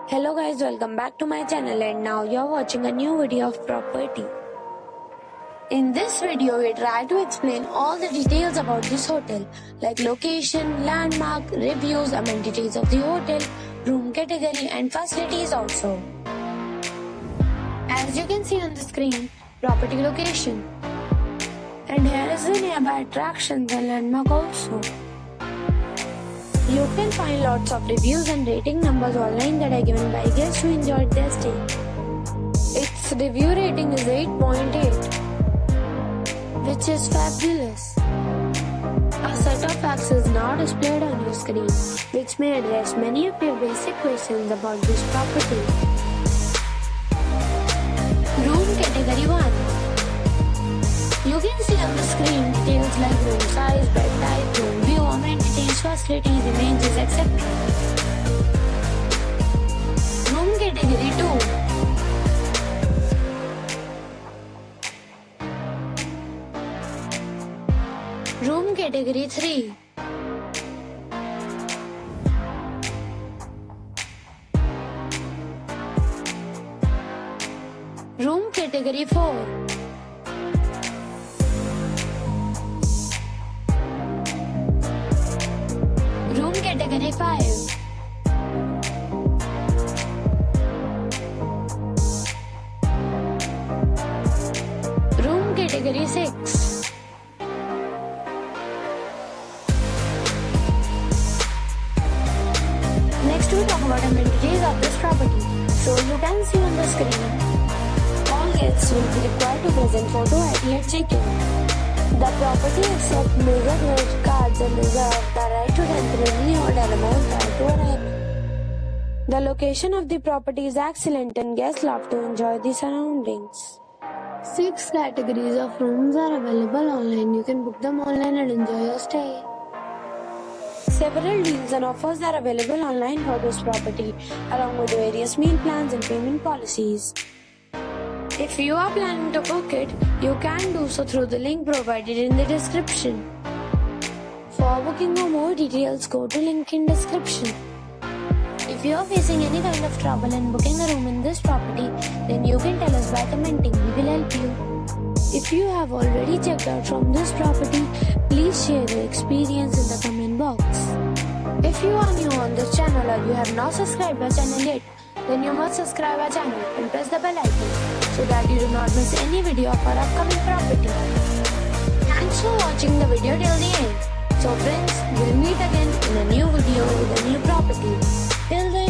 Hello guys, welcome back to my channel and now you're watching a new video of property. In this video, we try to explain all the details about this hotel like location, landmark, reviews, amenities of the hotel, room category and facilities also. As you can see on the screen, property location. And here is the nearby attractions and landmark also. You can find lots of reviews and rating numbers online that are given by guests who enjoyed their stay. Its review rating is 8.8, which is fabulous. A set of facts is now displayed on your screen, which may address many of your basic questions about this property. Room category 1. You can see on the screen details like room size, bed type, room view, amenities, facilities, images, etc. Room category 2. Room category 3. Room category 4. Room category 5. Room category 6. Next we talk about amenities of this property. So you can see on the screen, all guests will be required to present photo ID at check-in. The property accepts major credit cards and reserves the right to temporarily hold an amount prior to arrival. The location of the property is excellent and guests love to enjoy the surroundings. 6 categories of rooms are available online. You can book them online and enjoy your stay. Several deals and offers are available online for this property, along with various meal plans and payment policies. If you are planning to book it, you can do so through the link provided in the description. For booking or more details, go to link in description. If you are facing any kind of trouble in booking a room in this property, then you can tell us by commenting. We will help you. If you have already checked out from this property, please share your experience in the comment box. If you are new on this channel or you have not subscribed our channel yet, then you must subscribe our channel and press the bell icon so that you do not miss any video of our upcoming property. Thanks for watching the video till the end. So friends, we'll meet again in a new video with a new property. Till then,